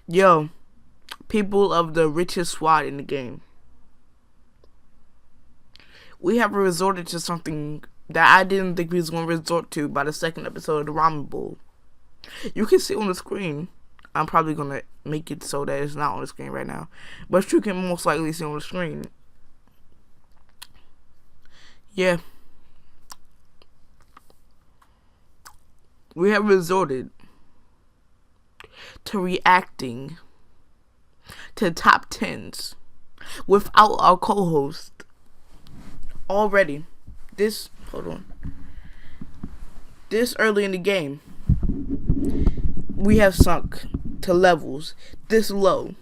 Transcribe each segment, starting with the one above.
Yo, people of the richest squad in the game. We have resorted to something that I didn't think we was going to resort to by the second episode of the Ramen Bowl. You can see on the screen. I'm probably going to make it so that it's not on the screen right now. But you can most likely see on the screen. Yeah. We have resorted to reacting to top 10s without our co-host. Already. Hold on. This early in the game, we have sunk to levels this low.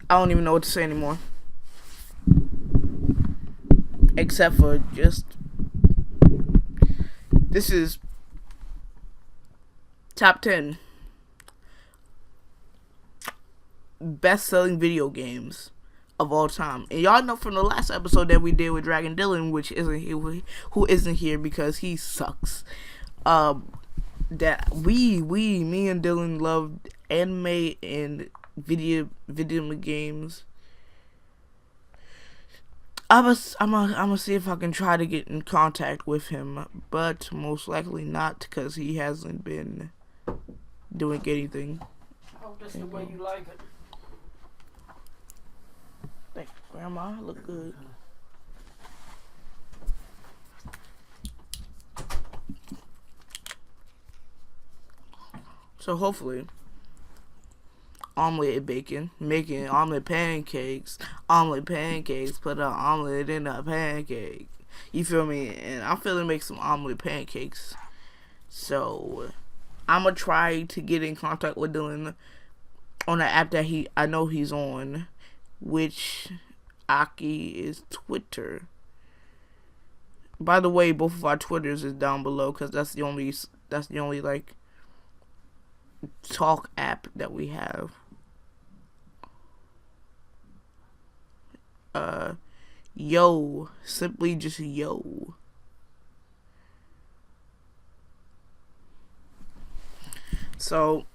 I don't even know what to say anymore. Except for just, this is top 10 best-selling video games of all time. And y'all know from the last episode that we did with Dragon Dylan, which isn't here, who isn't here because he sucks. That me and Dylan loved anime and video games. I'm gonna see if I can try to get in contact with him, but most likely not because he hasn't been doing anything. I hope that's the way you like it. Thanks, Grandma. Look good. So hopefully, omelet and bacon, making omelet pancakes, put an omelet in a pancake. You feel me? And I'm feeling make some omelet pancakes. So I'm gonna try to get in contact with Dylan on the app that I know he's on, which Aki is Twitter. By the way, both of our Twitters is down below because that's the only like talk app that we have. Yo, simply just yo. So,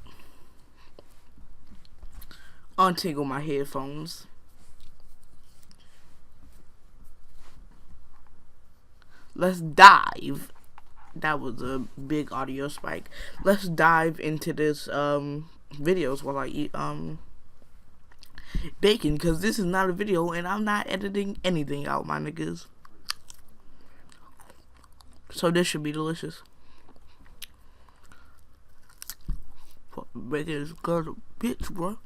untangle my headphones. Let's dive. That was a big audio spike. Let's dive into this videos while I eat bacon, because this is not a video and I'm not editing anything out, my niggas. So this should be delicious. Bacon is good, bitch, bro.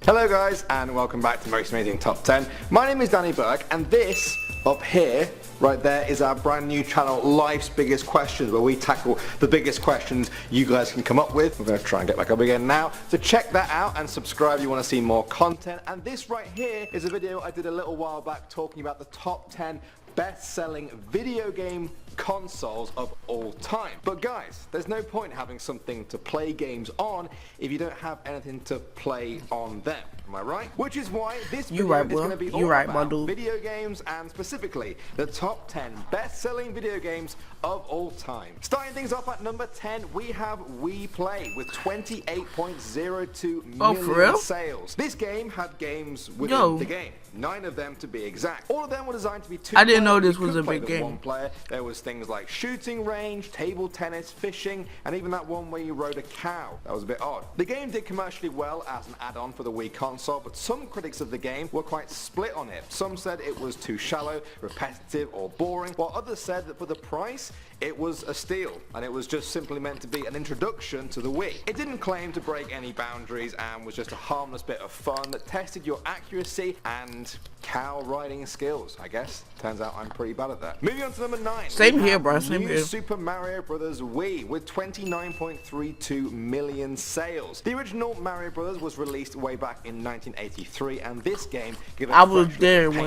Hello guys, and welcome back to Most Amazing Top 10. My name is Danny Burke, and this up here, right there, is our brand new channel, Life's Biggest Questions, where we tackle the biggest questions you guys can come up with. We're going to try and get back up again now. So check that out and subscribe if you want to see more content. And this right here is a video I did a little while back talking about the top 10 best-selling video game consoles of all time. But guys, there's no point having something to play games on if you don't have anything to play on them. Am I right? Which is why this video is going to be all about video games, and specifically the top 10 best-selling video games of all time. Starting things off at number 10, we have We Play with 28.02 million sales. This game had games within the game. 9 of them to be exact. All of them were designed to be two-player. I didn't know this was a big game. One player. There was things like shooting range, table tennis, fishing, and even that one where you rode a cow. That was a bit odd. The game did commercially well as an add-on for the Wii console, but some critics of the game were quite split on it. Some said it was too shallow, repetitive, or boring, while others said that for the price, it was a steal, and it was just simply meant to be an introduction to the Wii. It didn't claim to break any boundaries and was just a harmless bit of fun that tested your accuracy and cow riding skills, I guess. Turns out I'm pretty bad at that. Moving on to number 9. Same here, bro. Same here. Super Mario Bros. Wii with 29.32 million sales. The original Mario Bros. Was released way back in 1983, and this game gave it when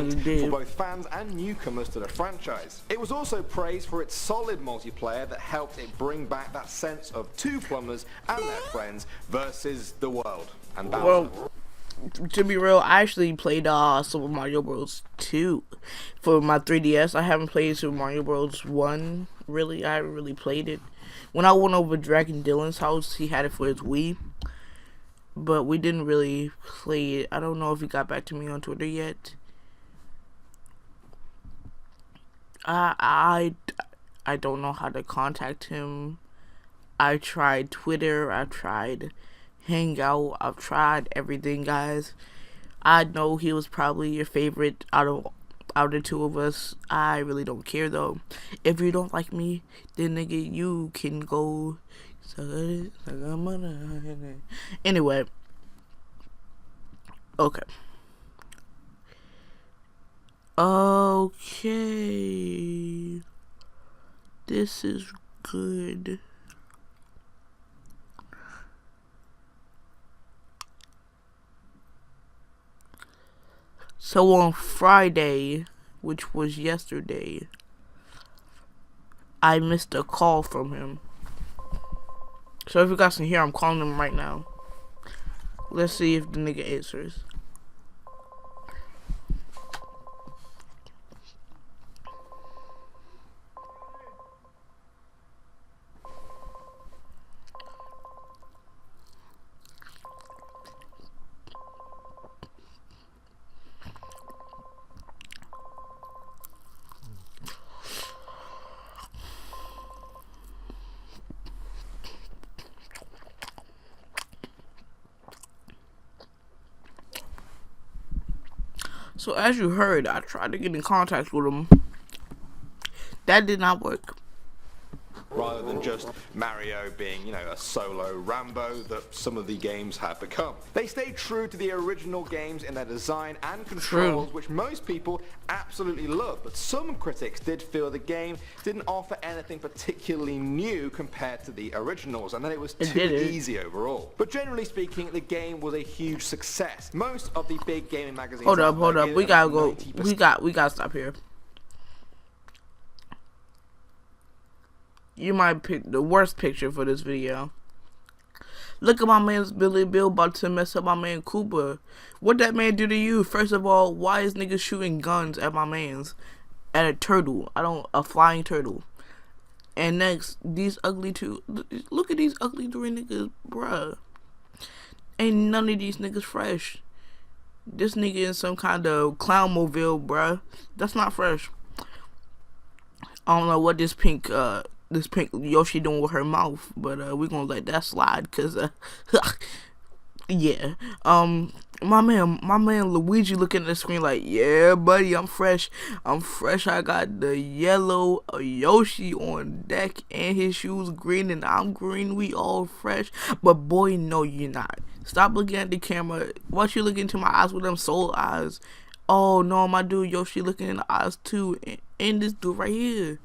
it did. for both fans and newcomers to the franchise. It was also praised for its solid multiplayer that helped it bring back that sense of two plumbers and their friends versus the world and Bowser. Well, to be real, I actually played Super Mario Bros. 2 for my 3DS. I haven't played Super Mario Bros. 1, really. I haven't really played it. When I went over to Dragon Dylan's house, he had it for his Wii, but we didn't really play it. I don't know if he got back to me on Twitter yet. I don't know how to contact him. I tried Twitter, I tried Hangout, I've tried everything, guys. I know he was probably your favorite out of the two of us. I really don't care though. If you don't like me, then nigga, you can go. Anyway. Okay. Okay. This is good. So on Friday, which was yesterday, I missed a call from him. So if you guys can hear, I'm calling him right now. Let's see if the nigga answers. So as you heard, I tried to get in contact with him. That did not work. Rather than just Mario being, you know, a solo Rambo that some of the games have become. They stayed true to the original games in their design and controls, which most people absolutely love, but some critics did feel the game didn't offer anything particularly new compared to the originals, and that it was too easy overall. But generally speaking, the game was a huge success. Most of the big gaming magazines... Hold up, we gotta go. We gotta stop here. You might pick the worst picture for this video. Look at my man's Billy Bill about to mess up my man Cooper. What that man do to you? First of all, why is niggas shooting guns at my man's? At a turtle. A flying turtle. And next, these ugly two. Look at these ugly three niggas, bruh. Ain't none of these niggas fresh. This nigga in some kind of clown mobile, bruh. That's not fresh. I don't know what this pink Yoshi doing with her mouth, but we're gonna let that slide, cause yeah. My man Luigi looking at the screen like, yeah, buddy, I'm fresh. I got the yellow Yoshi on deck and his shoes green and I'm green. We all fresh. But boy, no, you're not. Stop looking at the camera. Why you look into my eyes with them soul eyes? Oh no, my dude Yoshi looking in the eyes too, and this dude right here.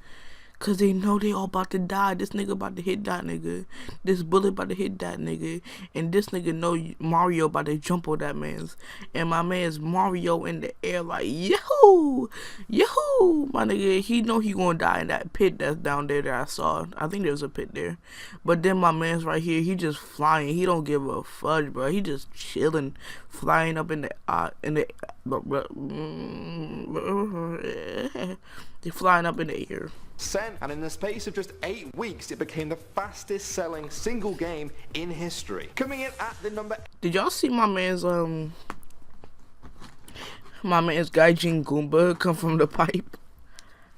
Cause they know they all about to die. This nigga about to hit that nigga. This bullet about to hit that nigga. And this nigga know Mario about to jump on that man's. And my man's Mario in the air like, yahoo! Yahoo! My nigga, he know he gonna die in that pit that's down there that I saw. I think there's a pit there. But then my man's right here, he just flying. He don't give a fudge, bro. He just chilling. Flying up in the they're flying up in the air. And in the space of just 8 weeks, it became the fastest selling single game in history. Coming in at the number... Did y'all see my man's Gaijin Goomba come from the pipe?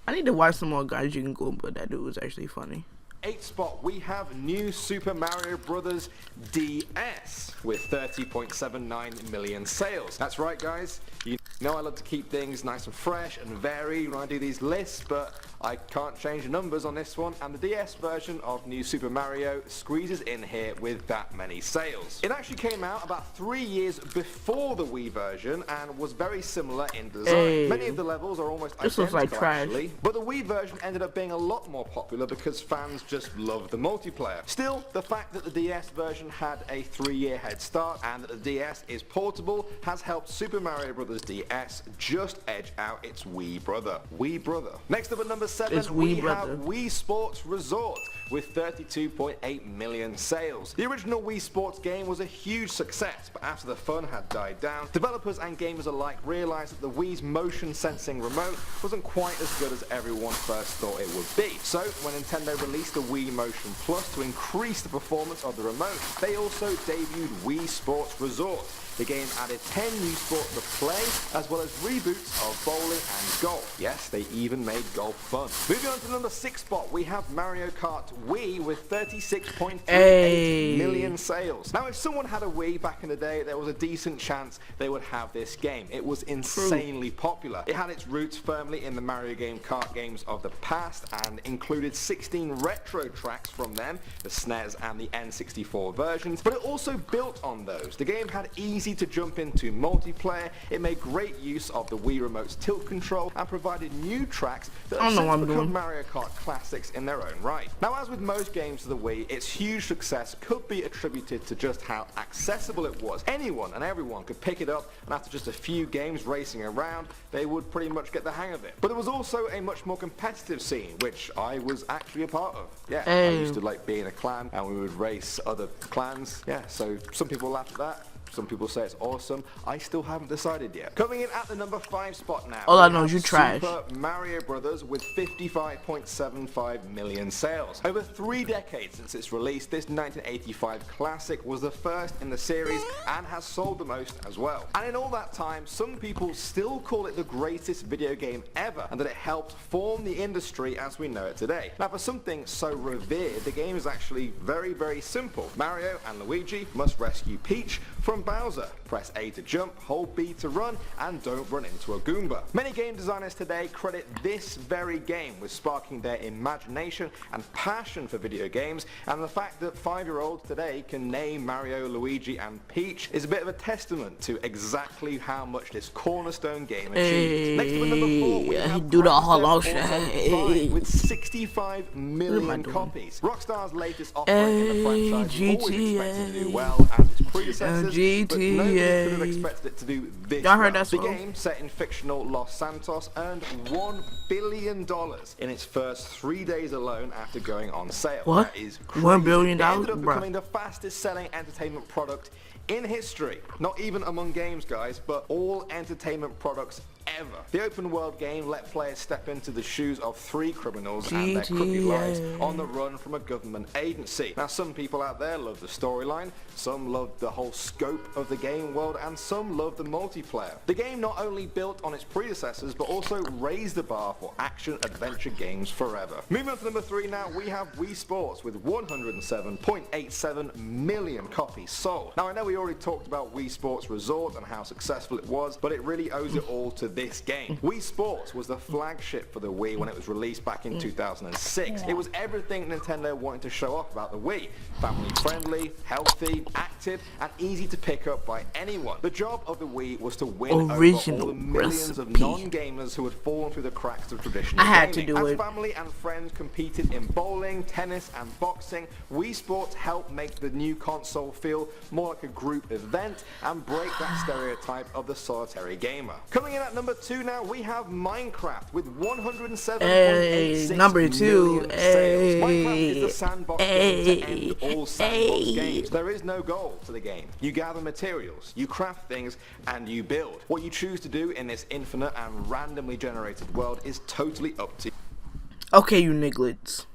I need to watch some more Gaijin Goomba. That dude was actually funny. 8th spot, we have New Super Mario Bros. DS with 30.79 million sales. That's right, guys. You know I love to keep things nice and fresh and varied when I do these lists, but I can't change the numbers on this one, and the DS version of New Super Mario squeezes in here with that many sales. It actually came out about 3 years before the Wii version and was very similar in design. Hey, many of the levels are almost this identical, looks like trash. actually, but the Wii version ended up being a lot more popular because fans just loved the multiplayer. Still, the fact that the DS version had a 3-year head start and that the DS is portable has helped Super Mario Bros. DS just edge out its Wii brother. Next up at number 7, It's we Wii, have brother. Wii Sports Resort with 32.8 million sales. The original Wii Sports game was a huge success, but after the fun had died down, developers and gamers alike realized that the Wii's motion sensing remote wasn't quite as good as everyone first thought it would be. So when Nintendo released the Wii Motion Plus to increase the performance of the remote, they also debuted Wii Sports Resort. The game added 10 new sports to play, as well as reboots of bowling and golf. Yes, they even made golf fun. Moving on to number 6 spot, we have Mario Kart Wii with 36.38 million sales. Now, if someone had a Wii back in the day, there was a decent chance they would have this game. It was insanely popular. It had its roots firmly in the Mario Kart games of the past and included 16 retro tracks from them, the SNES and the N64 versions, but it also built on those. The game had easy to jump into multiplayer, it made great use of the Wii Remote's tilt control and provided new tracks that have since become Mario Kart classics in their own right. Now, as with most games of the Wii, its huge success could be attributed to just how accessible it was. Anyone and everyone could pick it up, and after just a few games racing around, they would pretty much get the hang of it. But there was also a much more competitive scene, which I was actually a part of. Yeah, I used to like being a clan, and we would race other clans. Yeah, so some people laugh at that. Some people say it's awesome. I still haven't decided yet. Coming in at the number 5 spot now. All I know is you trash. Super Mario Brothers with 55.75 million sales. Over 3 decades since its release, this 1985 classic was the first in the series and has sold the most as well. And in all that time, some people still call it the greatest video game ever, and that it helped form the industry as we know it today. Now, for something so revered, the game is actually very, very simple. Mario and Luigi must rescue Peach from Bowser. Press A to jump, hold B to run, and don't run into a Goomba. Many game designers today credit this very game with sparking their imagination and passion for video games, and the fact that 5-year-olds today can name Mario, Luigi, and Peach is a bit of a testament to exactly how much this cornerstone game achieved. Next up at number 4, we have do the hollow shit with 65 million copies. Rockstar's latest offering in the franchise was always expected to do well as its predecessors, but nobody could have expected it to do this well. The game, set in fictional Los Santos, earned $1 billion in its first 3 days alone after going on sale. What? That is crazy. $1 billion? It ended up becoming the fastest selling entertainment product in history. Not even among games, guys, but all entertainment products ever. The open world game let players step into the shoes of 3 criminals and their crooked lives on the run from a government agency. Now, some people out there love the storyline, some love the whole scope of the game world, and some love the multiplayer. The game not only built on its predecessors, but also raised the bar for action-adventure games forever. Moving on to number 3 now, we have Wii Sports with 107.87 million copies sold. Now, I know we already talked about Wii Sports Resort and how successful it was, but it really owes it all to this game. Wii Sports was the flagship for the Wii when it was released back in 2006. It was everything Nintendo wanted to show off about the Wii. Family friendly, healthy, active, and easy to pick up by anyone. The job of the Wii was to win over all the millions of non-gamers who had fallen through the cracks of traditional gaming. As family and friends competed in bowling, tennis, and boxing, Wii Sports helped make the new console feel more like a group event and break that stereotype of the solitary gamer. Coming in at number 2 now, we have Minecraft with 107.86 number 2 million sales. Minecraft is the sandbox game to end all sandbox games. There is no goal to the game. You gather materials, you craft things, and you build. What you choose to do in this infinite and randomly generated world is totally up to you. Okay, you nigglets.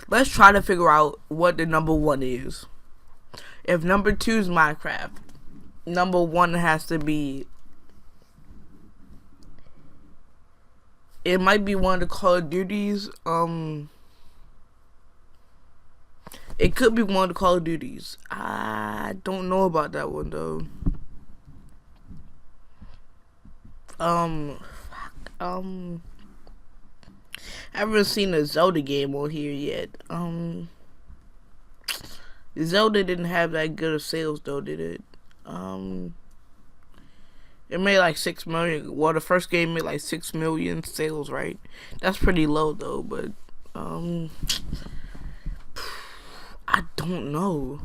Let's try to figure out what the number 1 is. If number 2 is Minecraft, number 1 has to be... It might be one of the Call of Duties. It could be one of the Call of Duties. I don't know about that one though. I haven't seen a Zelda game on here yet. Zelda didn't have that good of sales though, did it? It made like 6 million. Well, the first game made like 6 million sales, right? That's pretty low though, but I don't know.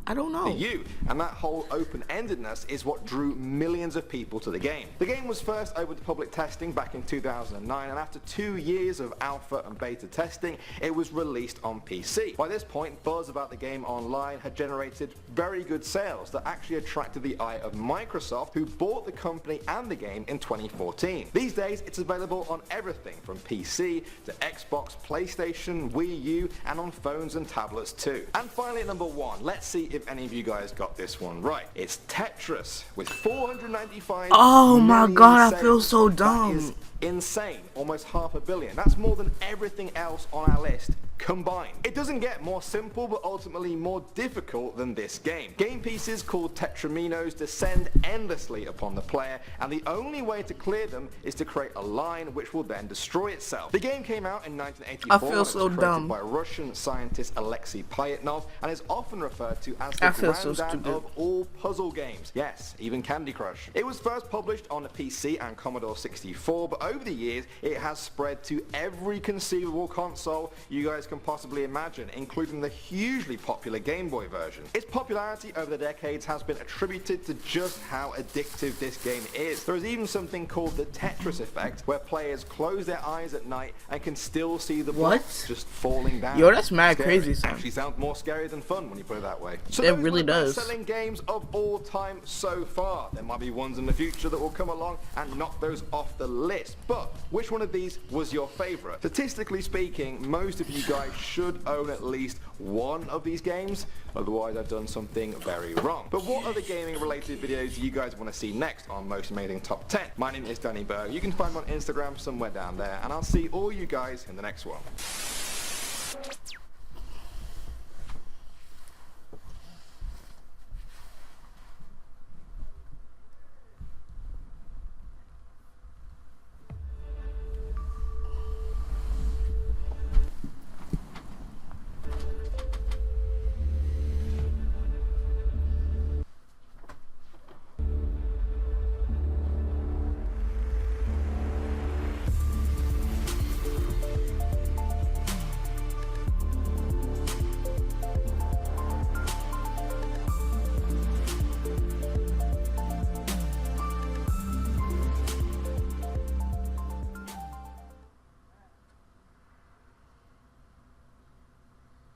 I don't know. You, and that whole open-endedness is what drew millions of people to the game. The game was first open to public testing back in 2009, and after 2 years of alpha and beta testing, it was released on PC. By this point, buzz about the game online had generated very good sales that actually attracted the eye of Microsoft, who bought the company and the game in 2014. These days, it's available on everything from PC to Xbox, PlayStation, Wii U, and on phones and tablets too. And finally, at number 1, let's see if any of you guys got this one right. It's Tetris with 495 Oh my million god, I sales. feel so That dumb. is insane. Almost 500 million. That's more than everything else on our list combined. It doesn't get more simple, but ultimately more difficult than this game. Game pieces called tetraminos descend endlessly upon the player, and the only way to clear them is to create a line which will then destroy itself. The game came out in 1984. I feel so and it was created dumb. by Russian scientist Alexei Payetnov, and is often referred to as the I feel so granddad stupid. of all puzzle games. Yes, even Candy Crush. It was first published on a PC and Commodore 64, but over the years it has spread to every conceivable console you guys can possibly imagine, including the hugely popular Game Boy version. Its popularity over the decades has been attributed to just how addictive this game is. There is even something called the Tetris effect, where players close their eyes at night and can still see the blocks What? just falling down. Yo, that's mad Scary. crazy, son. Actually sounds more scary than fun when you put it that way. So It those really were the does. best-selling games of all time so far. There might be ones in the future that will come along and knock those off the list. But which one of these was your favorite? Statistically speaking, most of you guys should own at least one of these games. Otherwise, I've done something very wrong. But what other gaming-related videos do you guys want to see next on Most Amazing Top 10? My name is Danny Berg. You can find me on Instagram somewhere down there, and I'll see all you guys in the next one.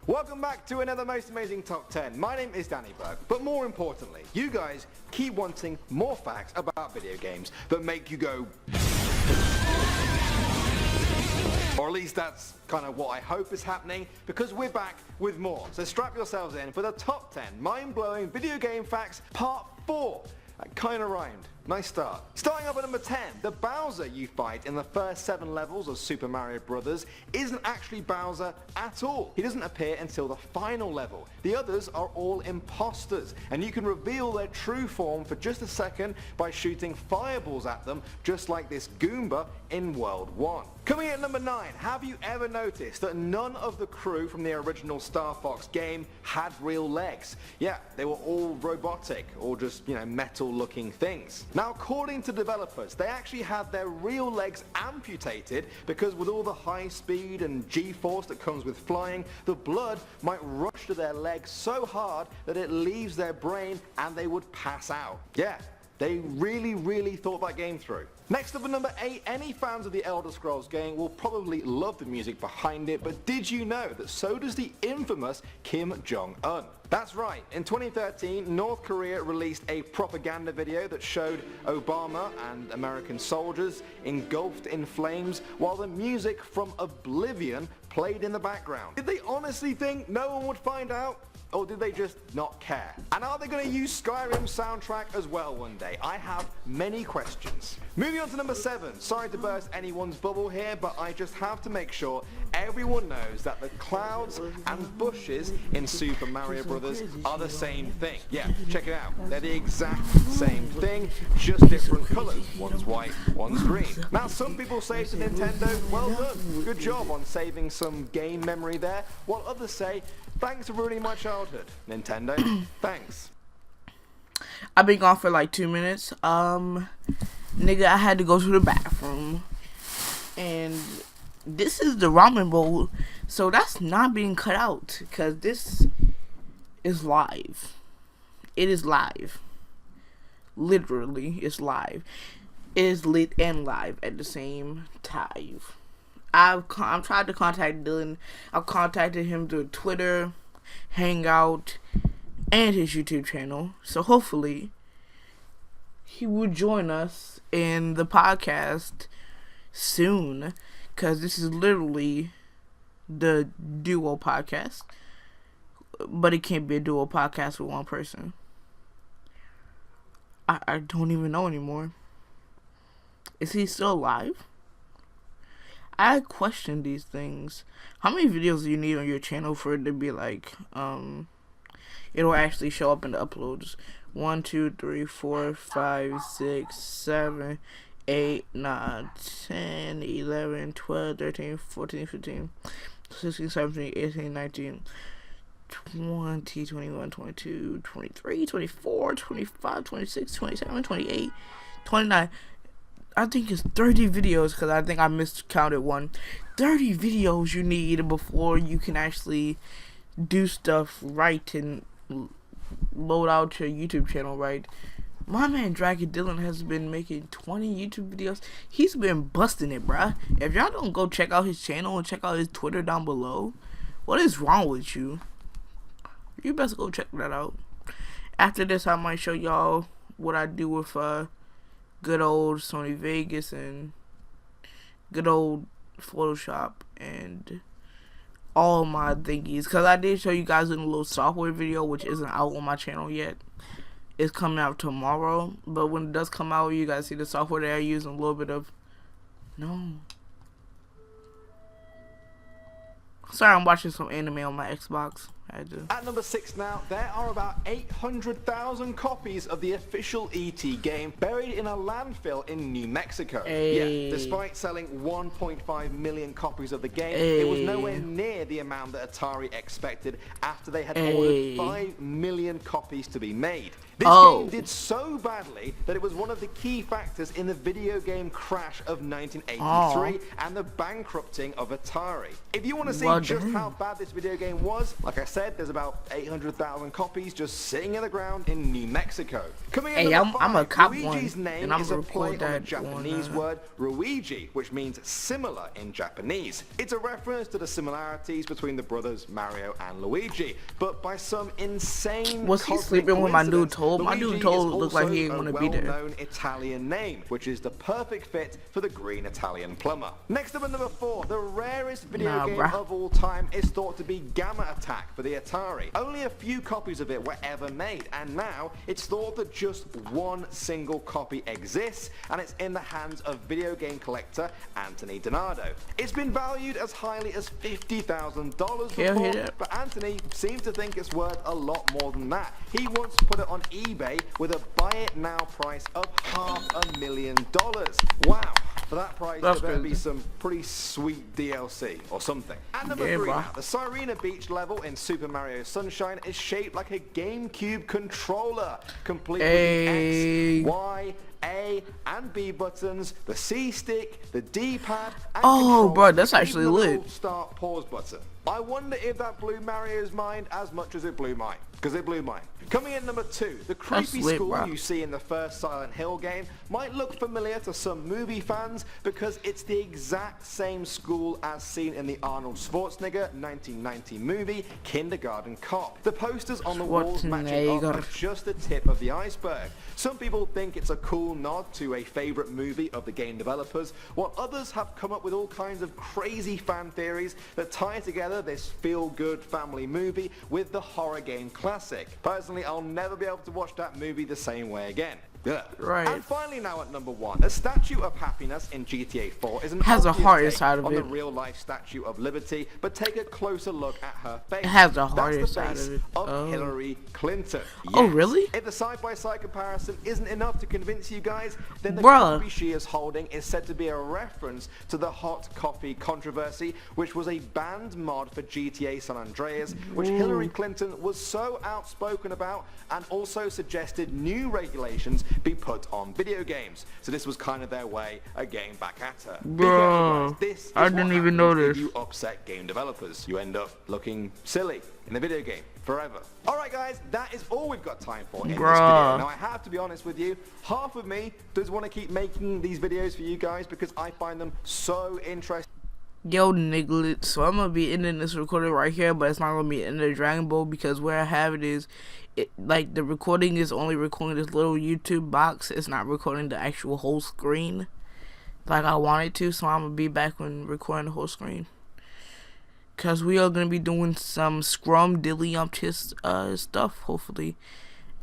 Welcome back to another Most Amazing Top 10. My name is Danny Berg, but more importantly, you guys keep wanting more facts about video games that make you go... Or at least that's kind of what I hope is happening, because we're back with more. So strap yourselves in for the top 10 mind-blowing video game facts, part 4. That kind of rhymed. Nice start. Starting up at number 10, the Bowser you fight in the first 7 levels of Super Mario Bros. Isn't actually Bowser at all. He doesn't appear until the final level. The others are all imposters, and you can reveal their true form for just a second by shooting fireballs at them, just like this Goomba in World 1. Coming in at number 9, have you ever noticed that none of the crew from the original Star Fox game had real legs? Yeah, they were all robotic, or just, metal looking things. Now, according to developers, they actually had their real legs amputated because with all the high speed and G-force that comes with flying, the blood might rush to their legs so hard that it leaves their brain and they would pass out. Yeah, they really thought that game through. Next up at number 8, any fans of the Elder Scrolls game will probably love the music behind it, but did you know that so does the infamous Kim Jong-un? That's right, in 2013, North Korea released a propaganda video that showed Obama and American soldiers engulfed in flames while the music from Oblivion played in the background. Did they honestly think no one would find out? Or did they just not care? And are they going to use Skyrim's soundtrack as well one day? I have many questions. Moving on to number 7. Sorry to burst anyone's bubble here, but I just have to make sure everyone knows that the clouds and bushes in Super Mario Bros. Are the same thing. Yeah, check it out. They're the exact same thing, just different colors. One's white, one's green. Now, some people say to Nintendo, well done, good job on saving some game memory there, while others say, thanks for ruining my childhood, Nintendo. Thanks. I've been gone for like 2 minutes. Nigga, I had to go to the bathroom. And this is the ramen bowl. So that's not being cut out. Because this is live. It is live. Literally, it's live. It is lit and live at the same time. I've tried to contact Dylan. I've contacted him through Twitter, Hangout, and his YouTube channel. So hopefully, he will join us in the podcast soon. Because this is literally the duo podcast. But it can't be a duo podcast with one person. I don't even know anymore. Is he still alive? I question these things. How many videos do you need on your channel for it to be like, it'll actually show up in the uploads? 1, 2, 3, 4, 5, 6, 7, 8, 9, 10, 11, 12, 13, 14, 15, 16, 17, 18, 19, 20, 21, 22, 23, 24, 25, 26, 27, 28, 29. I think it's 30 videos because I think I miscounted one. 30 videos you need before you can actually do stuff right and load out your YouTube channel right. My man Dragon Dylan has been making 20 YouTube videos. He's been busting it, bruh. If y'all don't go check out his channel and check out his Twitter down below, what is wrong with you? You best go check that out. After this, I might show y'all what I do with good old Sony Vegas and good old Photoshop and all my thingies. Because I did show you guys in a little software video, which isn't out on my channel yet. It's coming out tomorrow. But when it does come out, you guys see the software that I use and a little bit of... No. Sorry, I'm watching some anime on my Xbox. At number 6 now, there are about 800,000 copies of the official ET game buried in a landfill in New Mexico. Hey. Yeah, despite selling 1.5 million copies of the game, Hey. it was nowhere near the amount that Atari expected after they had ordered 5 million copies to be made. This game did so badly that it was one of the key factors in the video game crash of 1983 and the bankrupting of Atari. If you want to see just how bad this video game was, like I said, there's about 800,000 copies just sitting in the ground in New Mexico. Coming in at number 5, I'm a cop Luigi's name is a play on the Japanese word Ruigi, which means similar in Japanese. It's a reference to the similarities between the brothers Mario and Luigi, but by some insane Was he sleeping with my dude Toad? My dude Toad looked like he didn't want to be there. Well-known Italian name, which is the perfect fit for the green Italian plumber. Next up at number 4, the rarest video game of all time is thought to be Gamma Attack for the Atari. Only a few copies of it were ever made, and now it's thought that just one single copy exists, and it's in the hands of video game collector Anthony Donato. It's been valued as highly as $50,000 before, but Anthony seems to think it's worth a lot more than that. He once put it on eBay with a buy it now price of $500,000. Wow. For that price, there better be some pretty sweet DLC or something. At number 3 now, the Sirena Beach level in Super Mario Sunshine is shaped like a GameCube controller, complete with the X, Y, A and B buttons, the C stick, the D pad, and bro, that's actually lit. Start pause button. I wonder if that blew Mario's mind as much as it blew mine, because it blew mine. Coming in number 2, the creepy school you see in the first Silent Hill game might look familiar to some movie fans because it's the exact same school as seen in the Arnold Schwarzenegger 1990 movie Kindergarten Cop. The posters on the walls matching up are just the tip of the iceberg. Some people think it's a cool nod to a favorite movie of the game developers, while others have come up with all kinds of crazy fan theories that tie together this feel-good family movie with the horror game classic. Personally, I'll never be able to watch that movie the same way again. Right. And finally now at number 1, a Statue of Happiness in GTA 4 is an has a heart take inside of on it. the real-life Statue of Liberty, but take a closer look at her face. It has a heart That's the inside face of it. of Hillary Clinton. Yes. Oh, really? If the side-by-side comparison isn't enough to convince you guys, then the Bruh. coffee she is holding is said to be a reference to the hot coffee controversy, which was a banned mod for GTA San Andreas, which Hillary Clinton was so outspoken about and also suggested new regulations be put on video games. So this was kind of their way of getting back at her. Be Bro, careful, guys. This is I didn't what even know happens this. if you upset game developers. You end up looking silly in the video game forever. Alright guys, that is all we've got time for in this video. Now I have to be honest with you, half of me does want to keep making these videos for you guys because I find them so interesting. Yo, nigga, so I'm gonna be ending this recording right here, but it's not gonna be in the Dragon Ball because where I have it is, like the recording is only recording this little YouTube box. It's not recording the actual whole screen like I wanted to. So I'm gonna be back when recording the whole screen, cause we are gonna be doing some Scrum Dilly stuff hopefully.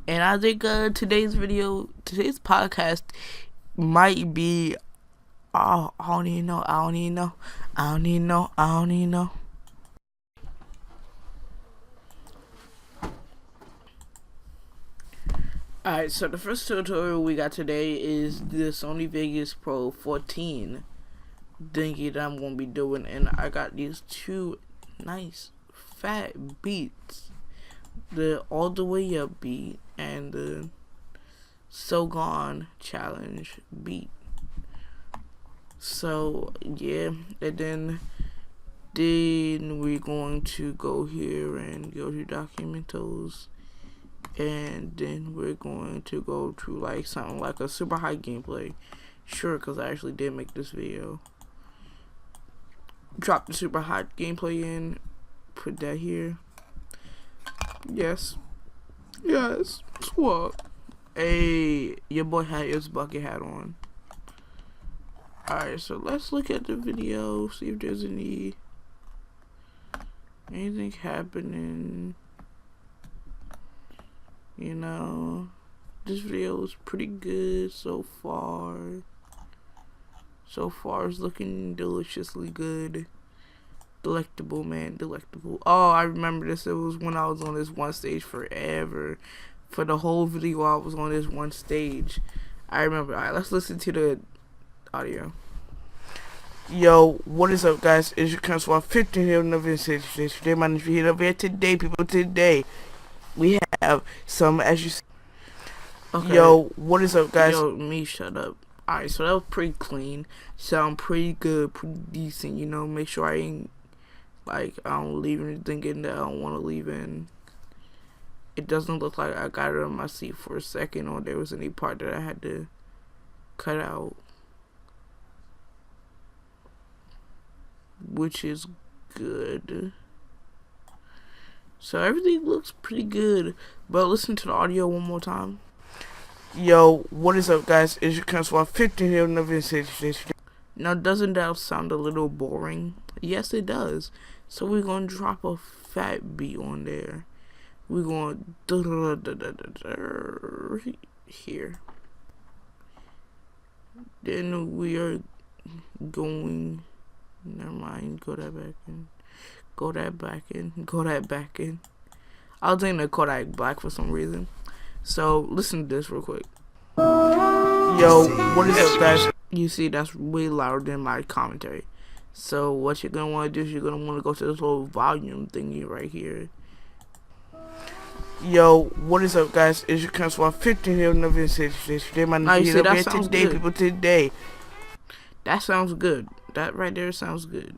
And I think today's podcast might be. Oh, I don't even know. Alright, so the first tutorial we got today is the Sony Vegas Pro 14 thingy that I'm going to be doing. And I got these two nice fat beats. The All the Way Up beat and the So Gone Challenge beat. So yeah, and then we're going to go here and go to documentals, and then we're going to go to like something like a super high gameplay. Sure, because I actually did make this video. Drop the super hot gameplay in, put that here. Yes, swap. Hey, your boy had his bucket hat on. Alright, so let's look at the video, see if there's anything happening. You know, this video is pretty good so far. So far it's looking deliciously good. Delectable, man, delectable. Oh, I remember this. It was when I was on this one stage forever. For the whole video I was on this one stage. I remember. Alright, let's listen to the audio. Yo, what is up, guys? It's your council 15 here in the vintage. Today, my name is here over here today, people. Today, we have some, as you see. Okay. Yo, what is up, guys? Yo, me, shut up. Alright, so that was pretty clean. Sound pretty good, pretty decent. You know, make sure I ain't, like, I don't leave anything in that I don't want to leave in. It doesn't look like I got it on my seat for a second or there was any part that I had to cut out. Which is good. So everything looks pretty good. But listen to the audio one more time. Yo, what is up, guys? It's your council 15 here in the vintage. Now, doesn't that sound a little boring? Yes, it does. So we're gonna drop a fat beat on there. We're going here. Then we are going. Never mind. Go that back in. Go that back in. Go that back in. I was thinking of Kodak Black for some reason. So listen to this real quick. Yo, what is up, guys? You see, that's way louder than my commentary. So what you're gonna want to do is you're gonna want to go to this little volume thingy right here. Yo, what is up, guys? It's your council 15 here in the vintage. Today, my name is here today, people. Today, that sounds good. That right there sounds good.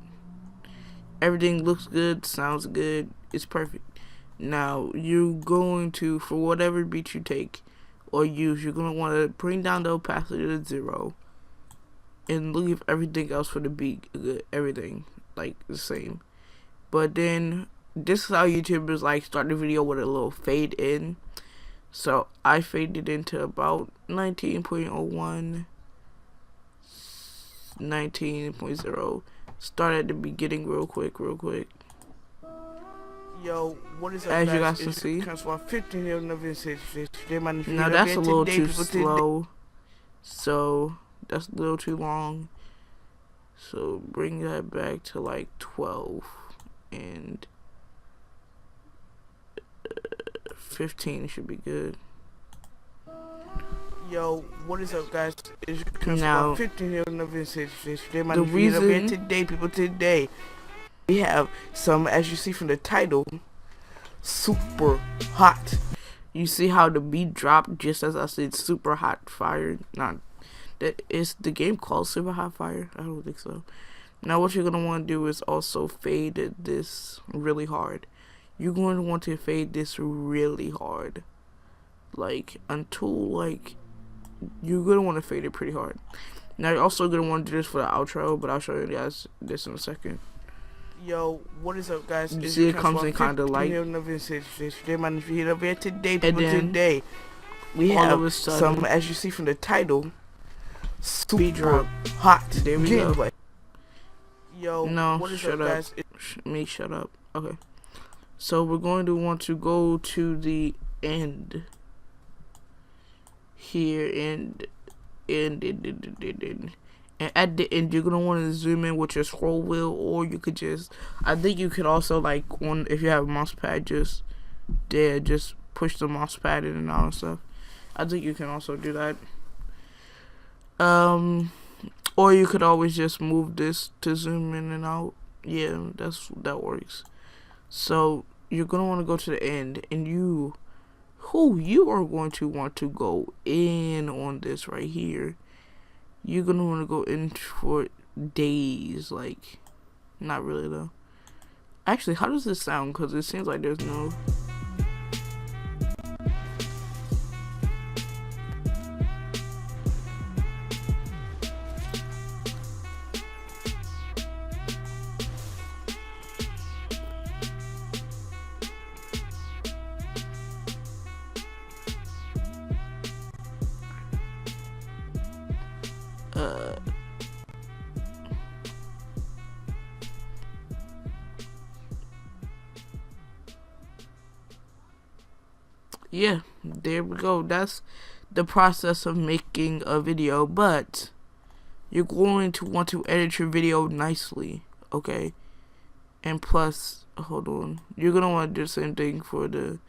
Everything looks good, sounds good. It's perfect. Now you're going to, for whatever beat you take or use, you're gonna want to bring down the opacity to 0 and leave everything else for the beat good. Everything like the same. But then this is how YouTubers like start the video with a little fade in. So I faded into about 19.01, 19.0. Start at the beginning real quick. Yo, what is up, as you guys can see? Now that's a little too slow. So that's a little too long. So bring that back to like 12 and 15 should be good. Yo, what is up, guys? Now, 15 here in the vintage. The reason today, people, today we have some, as you see from the title, super hot You see how the beat dropped just as I said super hot fire? Not that is the game called Super Hot Fire? I don't think so. Now what you're gonna want to do is also fade this really hard. You're going to want to fade this really hard, like until like you're gonna want to fade it pretty hard. Now you're also gonna want to do this for the outro, but I'll show you guys this in a second. Yo, what is up, guys? You see, it comes in kind of light. And today we have some, as you see from the title, super hot. There we go. Yo, no, what is shut up, guys? Shut up. Okay, so we're going to want to go to the end here, and at the end you're gonna want to zoom in with your scroll wheel, or you could just, I think you could also, like, if you have a mouse pad, just push the mouse pad in and all and stuff. I think you can also do that. Or you could always just move this to zoom in and out. Yeah, that works. So you're gonna want to go to the end, and you are going to want to go in on this right here. You're gonna want to go in for days, like, not really though. Actually, how does this sound? Because it seems like there's no. Yeah, there we go. That's the process of making a video, but you're going to want to edit your video nicely, okay? And plus, hold on, you're gonna want to do the same thing for the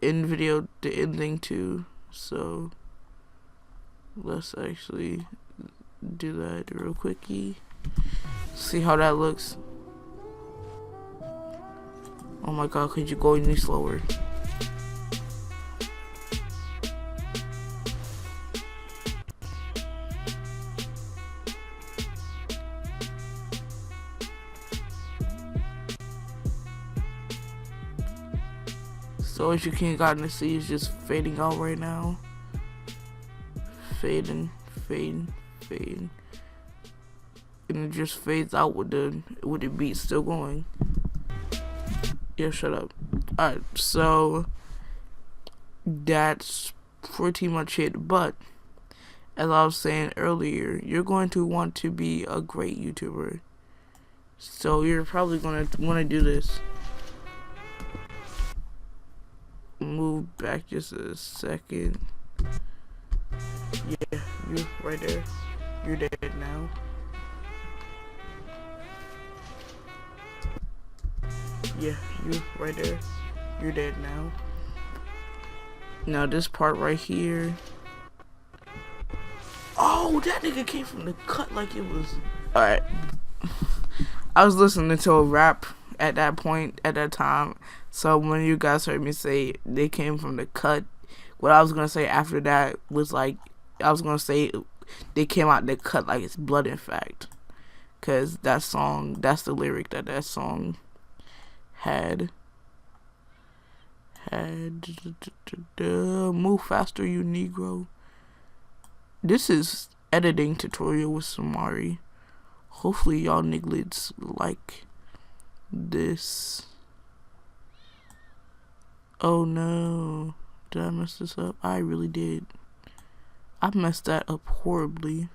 end video, the ending too. So let's actually do that real quickie. See how that looks. Oh my god, could you go any slower? So as you can gotten to see, it's just fading out right now. Fading. And it just fades out with the beat still going. Yeah, shut up. Alright, so that's pretty much it. But as I was saying earlier, you're going to want to be a great YouTuber. So you're probably gonna want to do this. Move back just a second. Yeah, you're right there. You're dead now. Yeah, you're right there. You're dead now. Now this part right here. Oh, that nigga came from the cut like it was. Alright. I was listening to a rap at that point, at that time. So when you guys heard me say they came from the cut, what I was going to say after that was like, I was going to say they came out the cut like it's blood, in fact. Because that song, that's the lyric that song had. Move faster, you Negro. This is editing tutorial with Samari. Hopefully y'all nigglets like this. Oh no, did I mess this up? I really did. I messed that up horribly.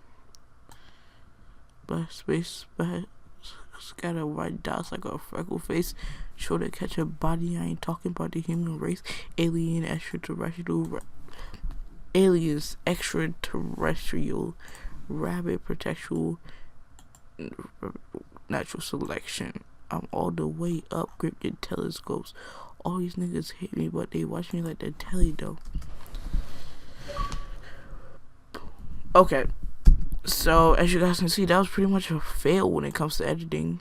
But gotta white dots like a freckle face. Sure to catch a body. I ain't talking about the human race. Alien, extraterrestrial, aliens, extraterrestrial, rabbit, protectual, natural selection. I'm all the way up, gripped in telescopes. All these niggas hate me, but they watch me like the telly though. Okay, so as you guys can see, that was pretty much a fail when it comes to editing.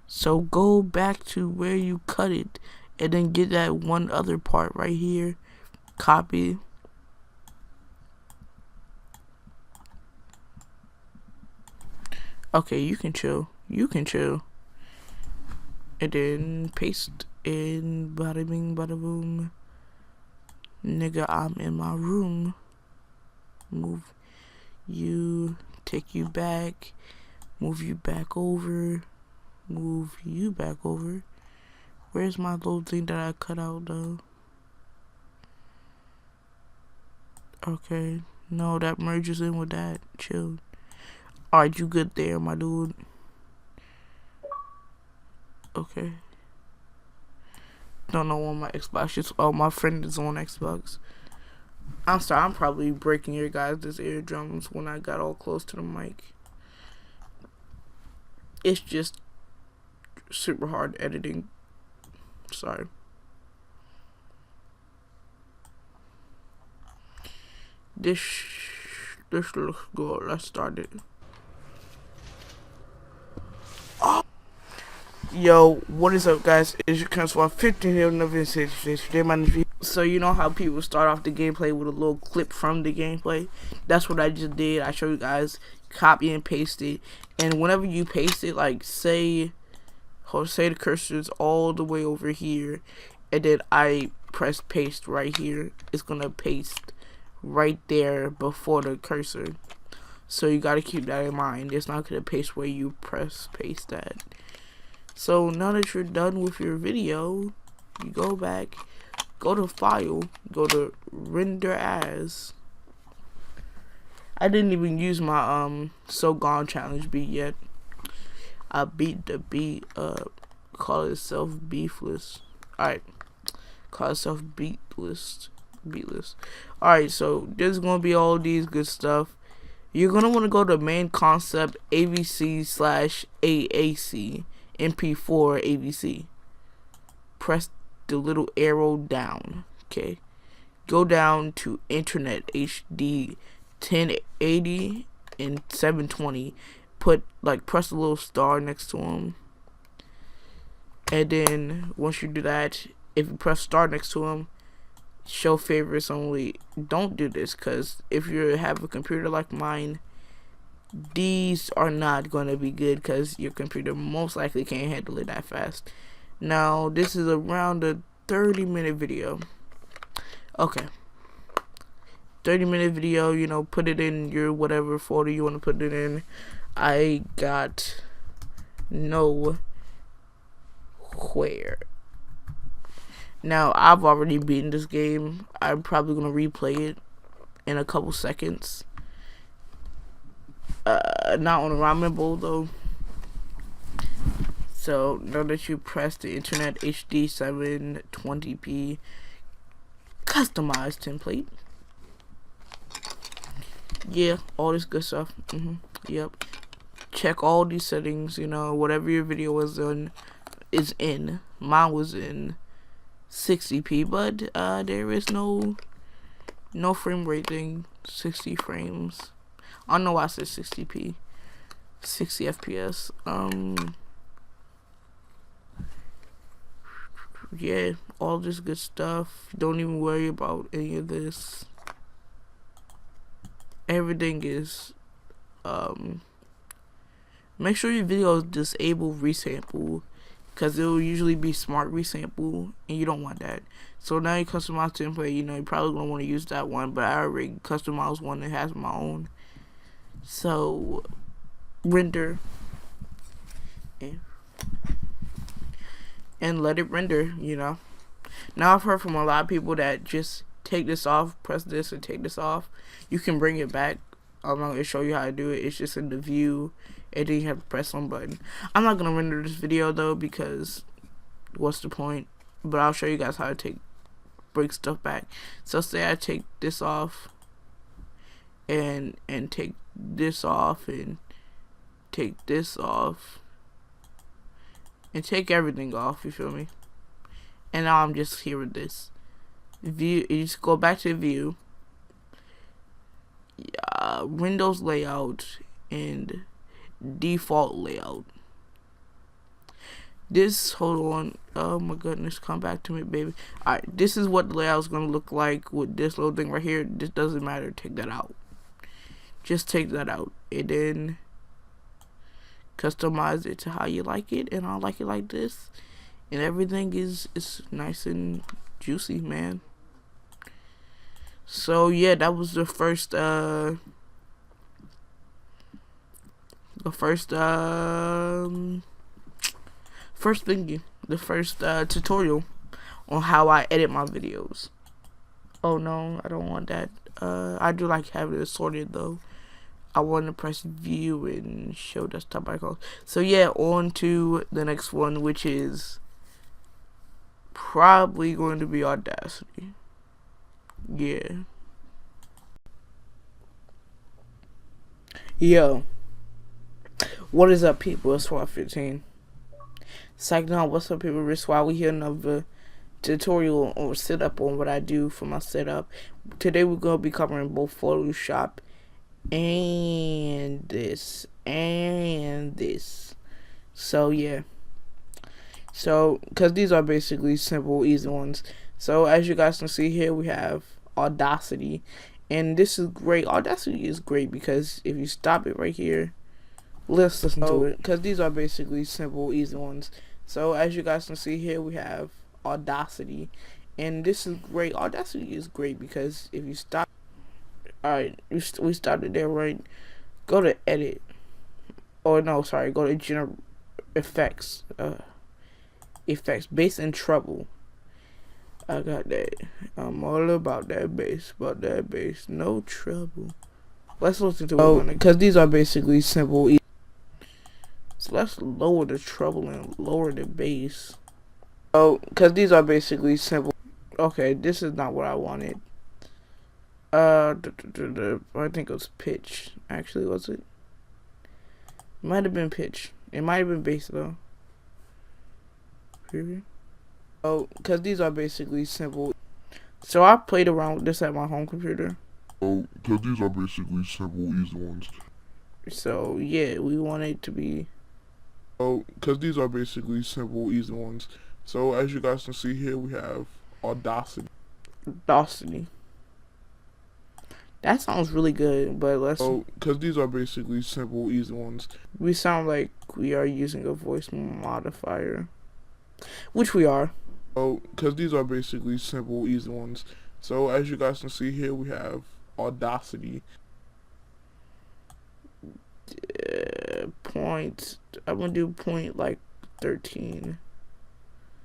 So go back to where you cut it, and then get that one other part right here, copy. Okay, you can chill. You can chill. And then paste in. Bada bing, bada boom. Nigga, I'm in my room. Move you. Take you back. Move you back over. Move you back over. Where's my little thing that I cut out though? Okay. No, that merges in with that. Chill. Alright, you good there, my dude. Okay. Don't know on my Xbox. Just, oh, my friend is on Xbox. I'm sorry, I'm probably breaking your guys' eardrums when I got all close to the mic. It's just super hard editing. Sorry. This looks good. Let's start it. Oh. Yo, what is up, guys? It's your Console 15 here. So you know how people start off the gameplay with a little clip from the gameplay? That's what I just did. I show you guys, copy and paste it, and whenever you paste it, like say the cursor's all the way over here, and then I press paste right here, it's gonna paste right there before the cursor. So you gotta keep that in mind. It's not gonna paste where you press paste at. So now that you're done with your video, you go back, go to file, go to render as. I didn't even use my So Gone challenge beat yet. I beat the beat, call itself beefless. Alright, call itself beatless. Alright, so there's gonna be all these good stuff. You're gonna want to go to main concept AVC/AAC MP4 AVC. Press the little arrow down. Okay, go down to Internet HD 1080 and 720. Press the little star next to them, and then once you do that, if you press star next to them, show favorites only. Don't do this, because if you have a computer like mine, these are not going to be good, because your computer most likely can't handle it that fast. Now this is around a 30-minute video. Okay, 30-minute video, you know, put it in your whatever folder you want to put it in. I got nowhere. Now I've already beaten this game. I'm probably gonna replay it in a couple seconds. Not on a ramen bowl though. So now that you press the Internet HD 720p customized template, yeah, all this good stuff. Yep. Check all these settings. You know, whatever your video is in. Mine was in 60p, but there is no frame rate thing. 60 frames. I don't know why I said 60p. 60 FPS. Yeah, all this good stuff. Don't even worry about any of this. Everything is make sure your video is disable resample, because it will usually be smart resample, and you don't want that. So now you customize template, you know, you're probably gonna want to use that one, but I already customized one that has my own. So render and let it render, you know. Now I've heard from a lot of people that just take this off, press this and take this off. You can bring it back. I'm not gonna show you how to do it. It's just in the view, and then you have to press one button. I'm not gonna render this video though, because what's the point? But I'll show you guys how to bring stuff back. So say I take this off and take this off and take this off and take everything off, you feel me? And now I'm just here with this view. You just go back to view, Windows layout, and default layout. This, hold on. Oh my goodness, come back to me, baby. Alright, this is what the layout is going to look like with this little thing right here. This doesn't matter. Take that out. Just take that out. And then customize it to how you like it. And I like it like this. And everything is nice and juicy, man. So yeah, that was the first tutorial on how I edit my videos. Oh no, I don't want that. I do like having it sorted though. I want to press view and show desktop icons. So yeah, on to the next one, which is probably going to be Audacity. Yeah. Yo. What is up, people? It's 12:15. Psych now, what's up, people? Risk while we hear another tutorial or setup on what I do for my setup. Today we're gonna be covering both Photoshop and this. So yeah. So, because these are basically simple, easy ones. So, as you guys can see here, we have Audacity. And this is great. Audacity is great because if you stop it right here, let's listen to it. Because these are basically simple, easy ones. So, as you guys can see here, we have Audacity. And this is great. Audacity is great because if you stop. Alright, we started there, right? Go to Edit. Or no, sorry. Go to General Effects. Effects, bass and treble. I got that. I'm all about that bass, no trouble. Let's listen to it because these are basically simple. So let's lower the treble and lower the bass. Oh, because these are basically simple. Okay, this is not what I wanted. I think it was pitch. Actually, was it? Might have been pitch. It might have been bass though. Oh, because these are basically simple. So I played around with this at my home computer. Oh, because these are basically simple, easy ones. So yeah, we want it to be. Oh, because these are basically simple, easy ones. So as you guys can see here, we have Audacity. That sounds really good, but let's. Oh, because these are basically simple, easy ones. We sound like we are using a voice modifier. Which we are. Oh, because these are basically simple, easy ones. So as you guys can see here, we have Audacity. Point. I'm gonna do point like 13.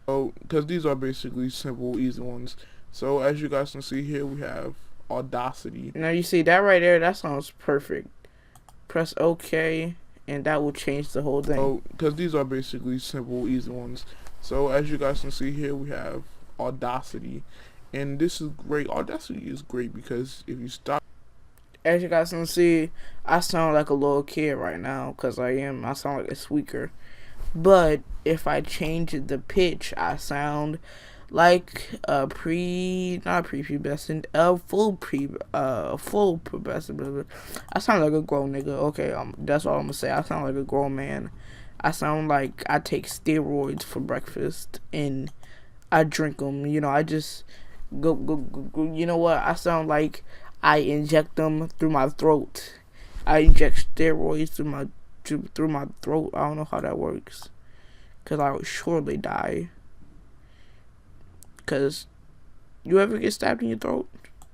Oh, because these are basically simple, easy ones. So as you guys can see here, we have Audacity. Now you see that right there. That sounds perfect. Press OK, and that will change the whole thing. Oh, because these are basically simple, easy ones. So as you guys can see here, we have Audacity, and this is great. Audacity is great because if you stop. As you guys can see, I sound like a little kid right now because I sound like a squeaker. But if I change the pitch, I sound like a full pubescent. I sound like a grown nigga. Okay, that's all I'm gonna say. I sound like a grown man. I sound like I take steroids for breakfast and I drink them. You know, I just go. You know what? I sound like I inject them through my throat. I inject steroids through my throat. I don't know how that works, cause I would surely die. Cause you ever get stabbed in your throat?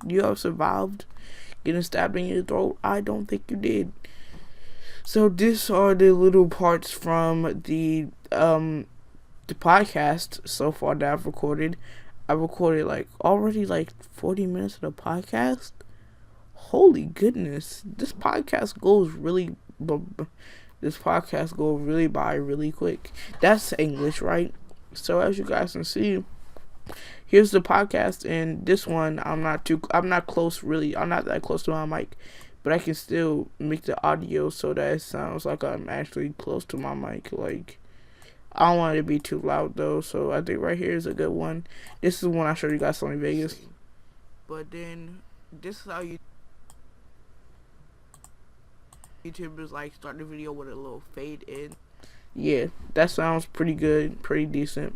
You have survived getting stabbed in your throat? I don't think you did. So these are the little parts from the podcast so far that I've recorded. I recorded already 40 minutes of the podcast. Holy goodness, this podcast goes really by really quick. That's English, right? So as you guys can see, here's the podcast, and this one I'm not that close to my mic, but I can still make the audio so that it sounds like I'm actually close to my mic. I don't want it to be too loud though, so I think right here is a good one. This is one I showed you guys on Vegas. But then this is how YouTubers start the video with a little fade in. yeah, that sounds pretty good, pretty decent.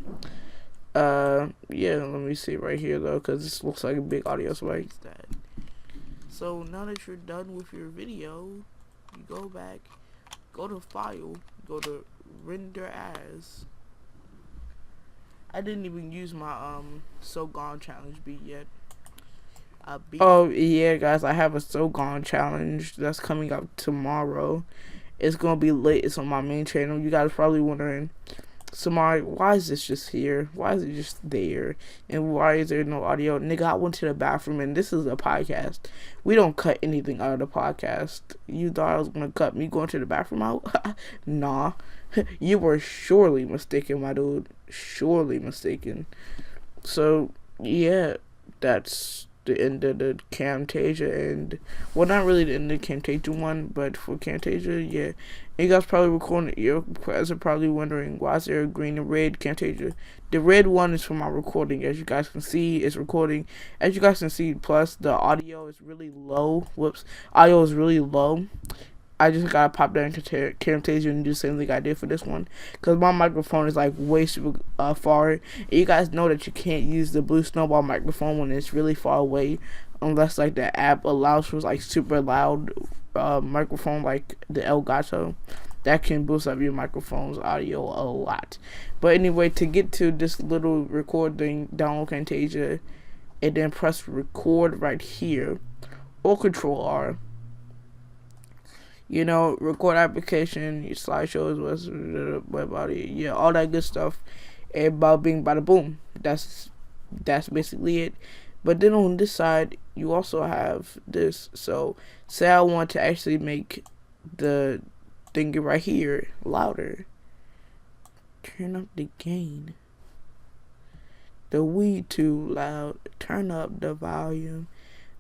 Yeah, let me see right here though, because this looks like a big audio spike. So now that you're done with your video, you go back, go to File, go to Render As. I didn't even use my So Gone challenge beat yet. Oh yeah, guys, I have a So Gone challenge that's coming up tomorrow. It's gonna be lit. It's on my main channel. You guys probably wondering, Samari, why is this just here? Why is it just there? And why is there no audio? Nigga, I went to the bathroom, and this is a podcast. We don't cut anything out of the podcast. You thought I was gonna cut me going to the bathroom out? Nah. You were surely mistaken, my dude. Surely mistaken. So, yeah, that's the end of the Camtasia, and well, not really the end of the Camtasia one, but for Camtasia, yeah. And you guys probably recording. You guys are probably wondering, why is there a green and red Camtasia? The red one is for my recording. As you guys can see, it's recording. As you guys can see, plus the audio is really low. Whoops, audio is really low. I just gotta pop that into Camtasia and do the same thing I did for this one, because my microphone is like way super far. And you guys know that you can't use the Blue Snowball microphone when it's really far away, unless like the app allows for like super loud microphone like the Elgato. That can boost up your microphone's audio a lot. But anyway, to get to this little recording, download Camtasia, and then press record right here, or Control R. You know, record application, your slideshows, web audio, yeah, all that good stuff. And about bing, bada boom. That's basically it. But then on this side, you also have this. So, say I want to actually make the thingy right here louder. Turn up the gain. The weed too loud. Turn up the volume.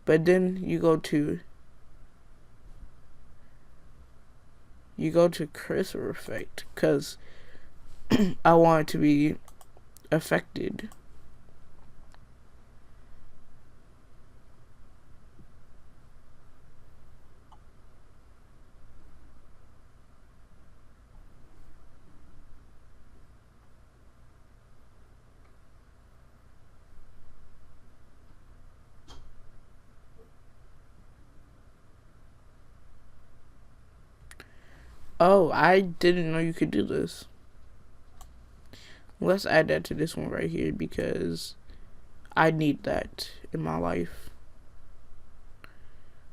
But then you go to cursor effect, because I want it to be affected. Oh, I didn't know you could do this. Let's add that to this one right here, because I need that in my life.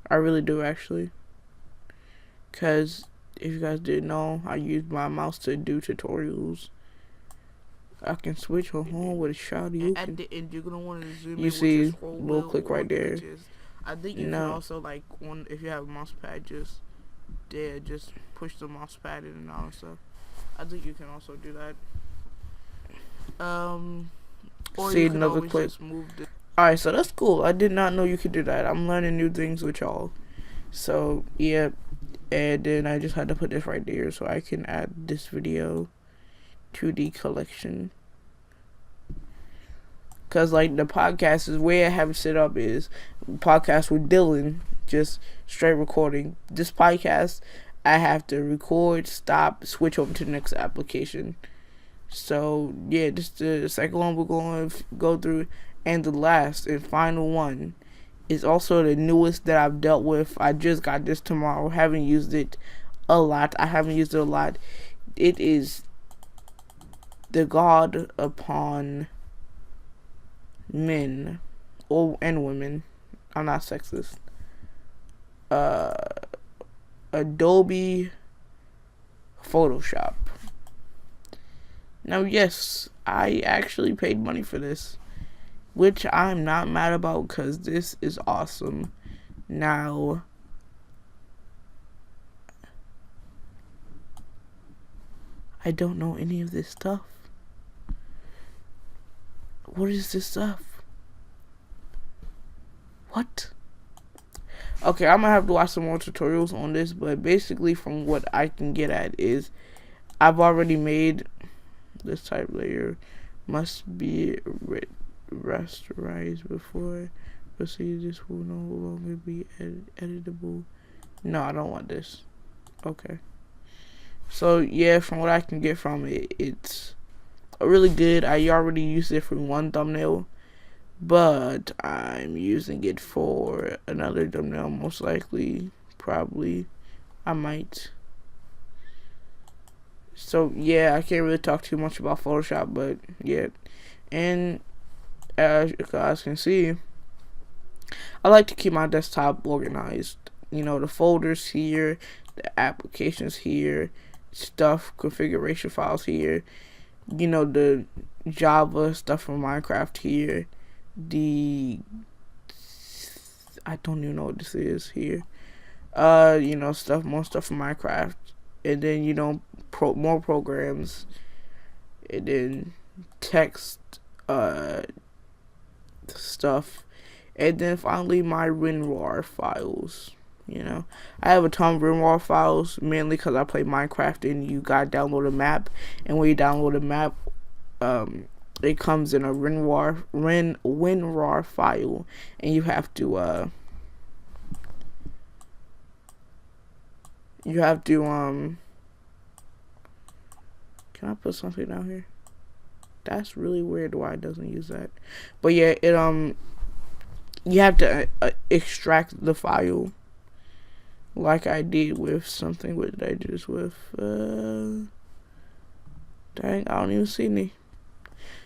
I really do, actually. Because if you guys didn't know, I use my mouse to do tutorials. I can switch on home with a shot. You can, and you're gonna want to zoom in. You see, little click right there. I think you can also, like, if you have a mouse pad, just push the mouse pad in and all and stuff. I think you can also do that. Or see, you can another clip. Alright, so that's cool. I did not know you could do that. I'm learning new things with y'all. So, yeah. And then I just had to put this right there so I can add this video to the collection. Because, like, the podcast is where I have it set up is podcast with Dylan, just straight recording. This podcast, I have to record, stop, switch over to the next application. So, yeah, this is the second one we're going to go through. And the last and final one is also the newest that I've dealt with. I just got this tomorrow. Haven't used it a lot. It is the God upon men and women. I'm not sexist. Adobe Photoshop. Now, yes, I actually paid money for this, which I'm not mad about, because this is awesome. Now, I don't know any of this stuff. What is this stuff? What? Okay, I'm gonna have to watch some more tutorials on this, but basically from what I can get at is I've already made this type layer must be rasterized before proceed. This will no longer be editable. No, I don't want this. Okay. So yeah, from what I can get from it, it's really good. I already used it for one thumbnail, but I'm using it for another thumbnail, most likely, probably. I might. So yeah, I can't really talk too much about Photoshop, but yeah. And as you guys can see, I like to keep my desktop organized. You know, the folders here, the applications here, stuff, configuration files here, you know, the Java stuff from Minecraft here, I don't even know what this is here. You know, more stuff from Minecraft, and then, you know, more programs, and then text, stuff, and then finally my WinRAR files. You know, I have a ton of WinRAR files, mainly because I play Minecraft and you gotta download a map, and when you download a map, it comes in a WinRAR file, and you have to can I put something down here? That's really weird why it doesn't use that. But yeah, it you have to extract the file, like I did with something. What did I do this with? Dang, I don't even see any.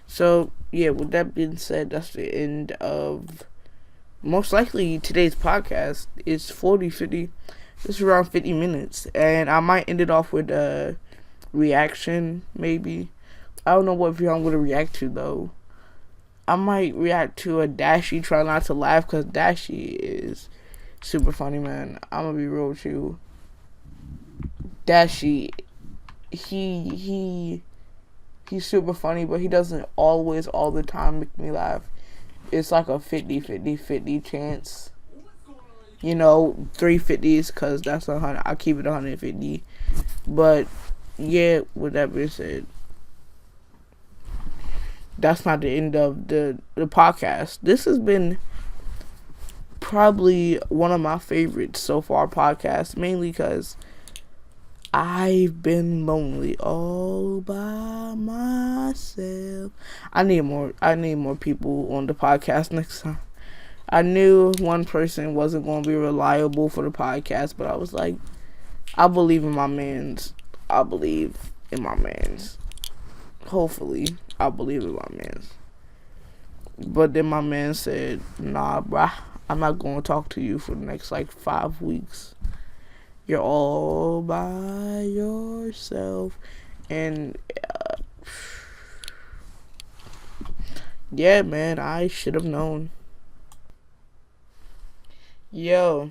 So yeah, with that being said, that's the end of most likely today's podcast. It's 50. This is around 50 minutes, and I might end it off with a reaction, maybe. I don't know what video I'm gonna react to though. I might react to a Dashi try not to laugh, because Dashi is super funny, man. I'm gonna be real with you. Dashi, he's super funny, but he doesn't always all the time make me laugh. It's like a 50 chance. You know, 3 50s, because that's 100. I'll keep it 150. But yeah, with that being said, that's not the end of the podcast. This has been probably one of my favorites so far podcasts, mainly because I've been lonely all by myself. I need more people on the podcast next time. I knew one person wasn't going to be reliable for the podcast, but I was like, I believe in my mans. Hopefully, I believe in my mans. But then my man said, nah, bruh, I'm not going to talk to you for the next, 5 weeks. You're all by yourself. And, yeah, man, I should have known. Yo,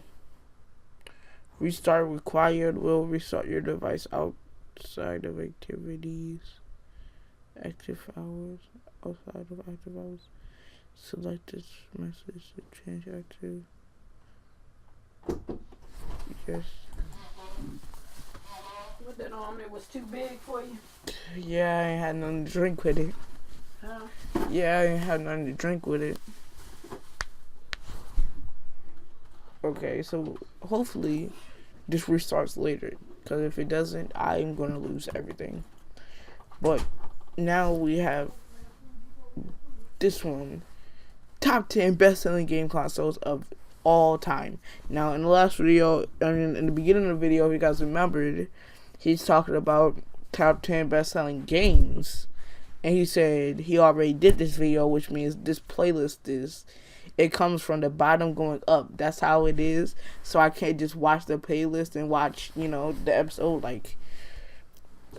restart required. Will restart your device outside of activities. Active hours. Outside of active hours. Select this message to change active. Yes. What, that omelet was too big for you? Yeah, I ain't had nothing to drink with it. Huh? Yeah, I ain't had nothing to drink with it. Okay, so hopefully this restarts later, because if it doesn't, I'm gonna lose everything. But now we have this one: top 10 best-selling game consoles of all time. Now, in the last video, in the beginning of the video, if you guys remembered, he's talking about top 10 best-selling games, and he said he already did this video, which means this playlist it comes from the bottom going up. That's how it is. So I can't just watch the playlist and watch, the episode like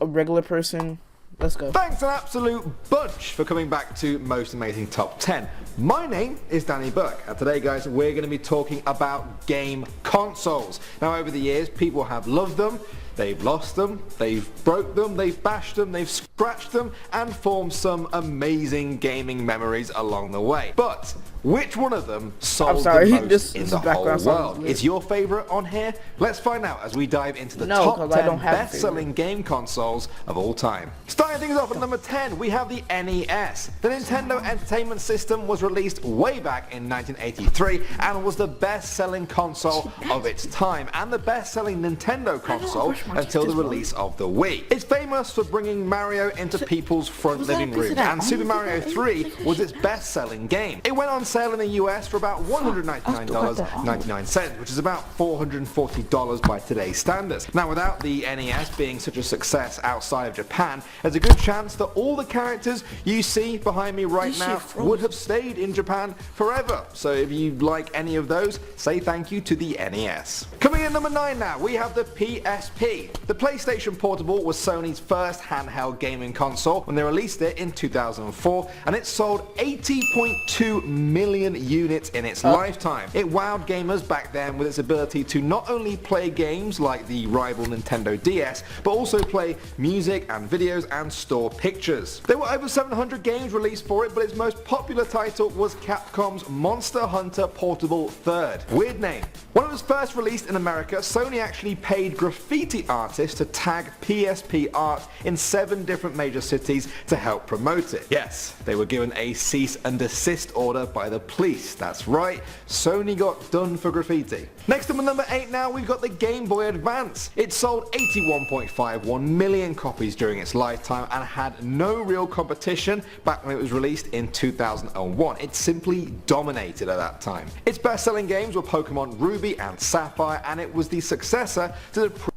a regular person. Let's go. Thanks an absolute bunch for coming back to Most Amazing Top 10. My name is Danny Burke, and today, guys, we're going to be talking about game consoles. Now, over the years, people have loved them, they've lost them, they've broke them, they've bashed them, they've scratched them, and formed some amazing gaming memories along the way. But which one of them sold the most in the whole world? Is your favorite on here? Let's find out as we dive into the top 10 best-selling game consoles of all time. Starting things off at number 10, we have the NES. The Nintendo Entertainment System was released way back in 1983 and was the best-selling console of its time, and the best-selling Nintendo console until the release of the Wii. It's famous for bringing Mario into people's front living rooms, and Super Mario 3 was its best-selling game. It went on sale in the US for about $199.99, which is about $440 by today's standards. Now, without the NES being such a success outside of Japan, there's a good chance that all the characters you see behind me right now would have stayed in Japan forever. So if you like any of those, say thank you to the NES. Coming in number 9 now, we have the PSP. The PlayStation Portable was Sony's first handheld gaming console when they released it in 2004, and it sold 80.2 million units in its lifetime. It wowed gamers back then with its ability to not only play games like the rival Nintendo DS, but also play music and videos and store pictures. There were over 700 games released for it, but its most popular title was Capcom's Monster Hunter Portable 3rd. Weird name. When it was first released in America, Sony actually paid graffiti artists to tag PSP art in 7 different major cities to help promote it. Yes, they were given a cease and desist order by the police. That's right, Sony got done for graffiti. Next up at number 8 now, we've got the Game Boy Advance. It sold 81.51 million copies during its lifetime and had no real competition back when it was released in 2001. It simply dominated at that time. Its best-selling games were Pokemon Ruby and Sapphire, and it was the successor to the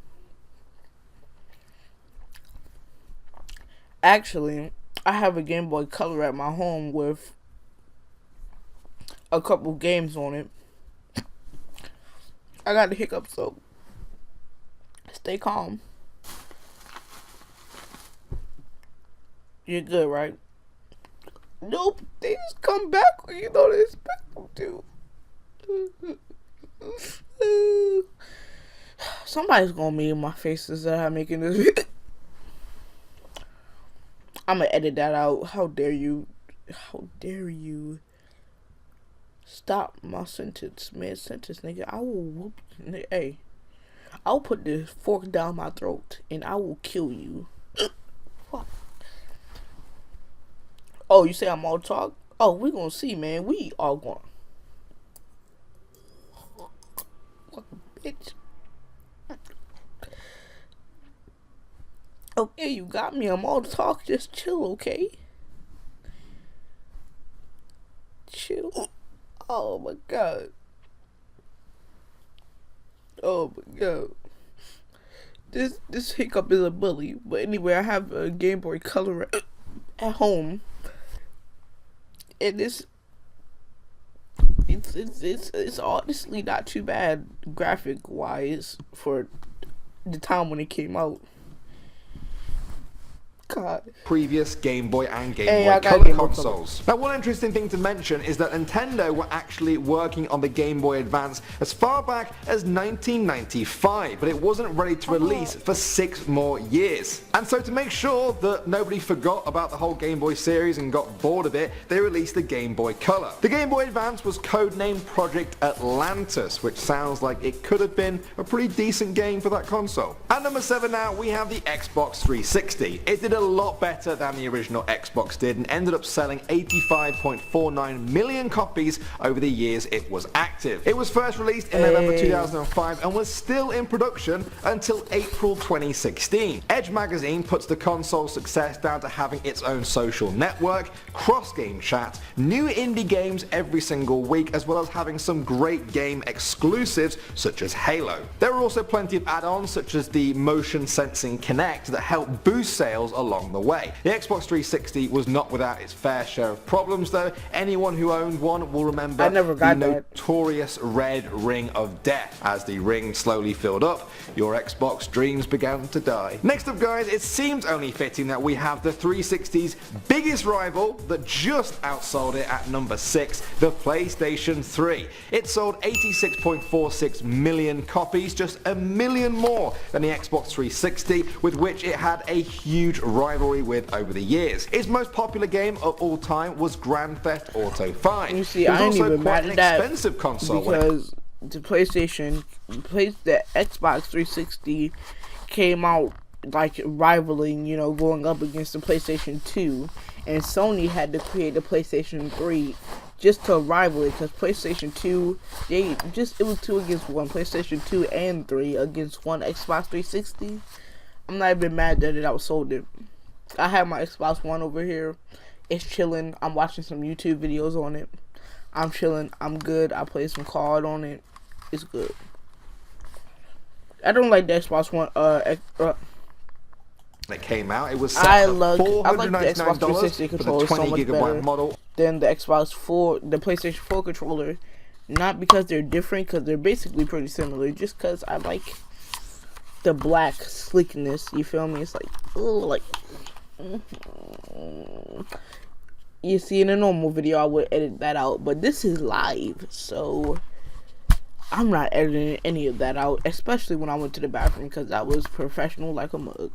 Actually, I have a Game Boy Color at my home with a couple games on it. I got the hiccups, so stay calm. You're good, right? Nope, they just come back when you don't expect them to. Somebody's gonna meme my faces that I'm making this video. I'm gonna edit that out. How dare you? How dare you? Stop my sentence, mid-sentence, nigga. I will whoop. Hey, I'll put this fork down my throat and I will kill you. Fuck. Oh, you say I'm all talk? Oh, we gonna see, man. We all gonna. Fucking bitch. Okay, you got me. I'm all talk. Just chill, okay? Chill. Oh my god. Oh my god. This hiccup is a bully. But anyway, I have a Game Boy Color at home. And it's honestly not too bad graphic wise for the time when it came out. God. Previous Game Boy and Game Hey, Boy Color consoles. Now, one interesting thing to mention is that Nintendo were actually working on the Game Boy Advance as far back as 1995, but it wasn't ready to release for 6 more years. And so to make sure that nobody forgot about the whole Game Boy series and got bored of it, they released the Game Boy Color. The Game Boy Advance was codenamed Project Atlantis, which sounds like it could have been a pretty decent game for that console. At number 7 now, we have the Xbox 360. It did a lot better than the original Xbox did and ended up selling 85.49 million copies over the years it was active. It was first released in November 2005 and was still in production until April 2016. Edge magazine puts the console's success down to having its own social network, cross-game chat, new indie games every single week, as well as having some great game exclusives such as Halo. There are also plenty of add-ons such as the Motion Sensing Kinect that help boost sales along the way. The Xbox 360 was not without its fair share of problems though. Anyone who owned one will remember the notorious red ring of death. As the ring slowly filled up, your Xbox dreams began to die. Next up guys, it seems only fitting that we have the 360's biggest rival that just outsold it at number 6, the PlayStation 3. It sold 86.46 million copies, just a million more than the Xbox 360, with which it had a huge rivalry with over the years. Its most popular game of all time was Grand Theft Auto 5. You see, it was I ain't also even quite mad an at that expensive console because the PlayStation, the Xbox 360 came out like rivaling, you know, going up against the PlayStation 2, and Sony had to create the PlayStation 3 just to rival it, because PlayStation 2, it was 2 against 1. PlayStation 2 and 3 against 1 Xbox 360. I'm not even mad that I was sold it. I have my Xbox One over here. It's chilling. I'm watching some YouTube videos on it. I'm chilling. I'm good. I play some COD on it. It's good. I don't like the Xbox One. It came out. It was set I for like the Xbox $499 360 for the controller 20 so much gigabyte better model. than the PlayStation 4 controller. Not because they're different, because they're basically pretty similar. Just because I like the black sleekness. You feel me? It's like, ooh, like. You see, in a normal video, I would edit that out, but this is live, so I'm not editing any of that out, especially when I went to the bathroom, because I was professional like a mug.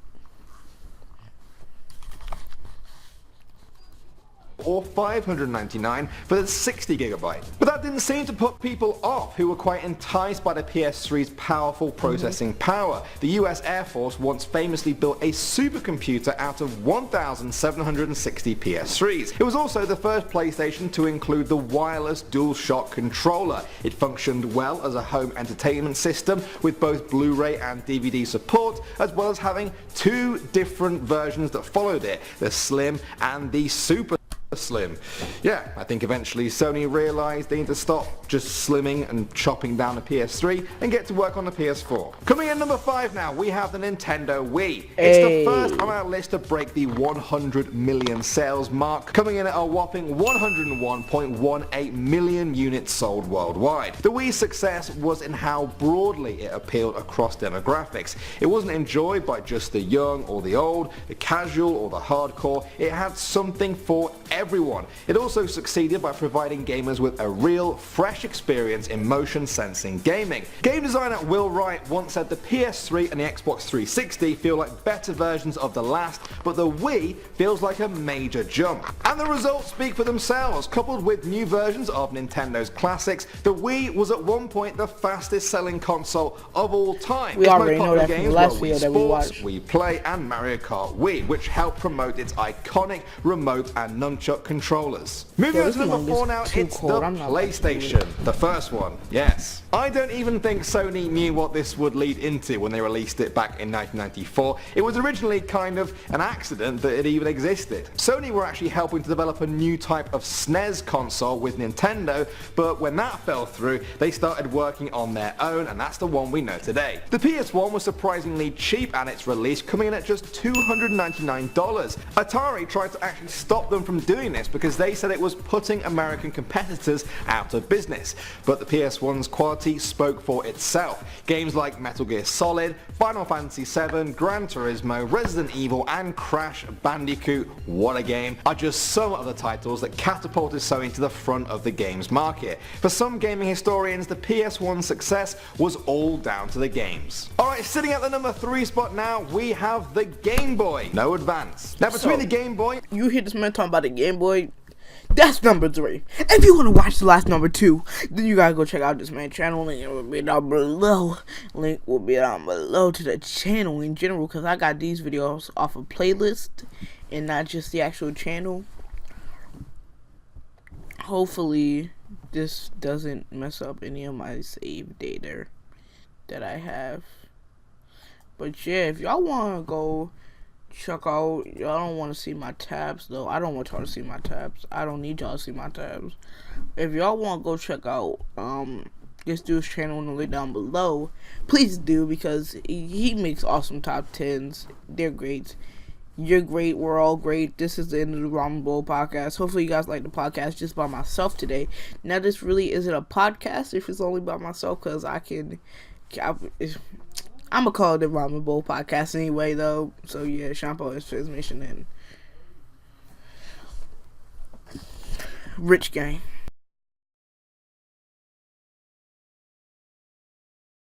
Or $599 for the 60 gigabyte. But that didn't seem to put people off who were quite enticed by the PS3's powerful processing power. The US Air Force once famously built a supercomputer out of 1,760 PS3s. It was also the first PlayStation to include the wireless DualShock controller. It functioned well as a home entertainment system with both Blu-ray and DVD support, as well as having 2 different versions that followed it, the Slim and the Super Slim. Yeah, I think eventually Sony realised they need to stop just slimming and chopping down the PS3 and get to work on the PS4. Coming in number 5 now, we have the Nintendo Wii. It's the first on our list to break the 100 million sales mark, coming in at a whopping 101.18 million units sold worldwide. The Wii's success was in how broadly it appealed across demographics. It wasn't enjoyed by just the young or the old, the casual or the hardcore. It had something for everyone. It also succeeded by providing gamers with a real, fresh experience in motion sensing gaming. Game designer Will Wright once said the PS3 and the Xbox 360 feel like better versions of the last, but the Wii feels like a major jump. And the results speak for themselves. Coupled with new versions of Nintendo's classics, the Wii was at one point the fastest selling console of all time. We Its already most know popular that from games last were video Wii that we Sports, watched. Wii Play and Mario Kart Wii, which helped promote its iconic remote and nunchuck controllers. Moving on to number 4 now, it's the PlayStation. The first one, yes. I don't even think Sony knew what this would lead into when they released it back in 1994. It was originally kind of an accident that it even existed. Sony were actually helping to develop a new type of SNES console with Nintendo, but when that fell through, they started working on their own, and that's the one we know today. The PS1 was surprisingly cheap at its release, coming in at just $299. Atari tried to actually stop them from doing this because they said it was putting American competitors out of business, but the PS1's quality spoke for itself. Games like Metal Gear Solid, Final Fantasy VII, Gran Turismo, Resident Evil and Crash Bandicoot, what a game, are just some of the titles that catapulted Sony to the front of the games market. For some gaming historians, the PS1's success was all down to the games. Alright, sitting at the number 3 spot now, we have the Game Boy. No advance. Now between the Game Boy... You hear this man talking about the Game Boy? That's number 3. If you want to watch the last number 2, then you gotta go check out this man's channel. Link will be down below. Link will be down below to the channel in general, because I got these videos off a playlist and not just the actual channel. Hopefully this doesn't mess up any of my save data that I have. But yeah, if y'all want to go check out, y'all don't want to see my tabs though. I don't want y'all to see my tabs. I don't need y'all to see my tabs. If y'all want to go check out this dude's channel in the link down below, please do, because he makes awesome top 10s. They're great. You're great. We're all great. This is the end of the Ramen Bowl podcast. Hopefully you guys like the podcast just by myself today. Now this really isn't a podcast if it's only by myself, because I'm gonna call it the Ramen Bowl podcast anyway, though. So yeah, shampoo is transmission and Rich Gang.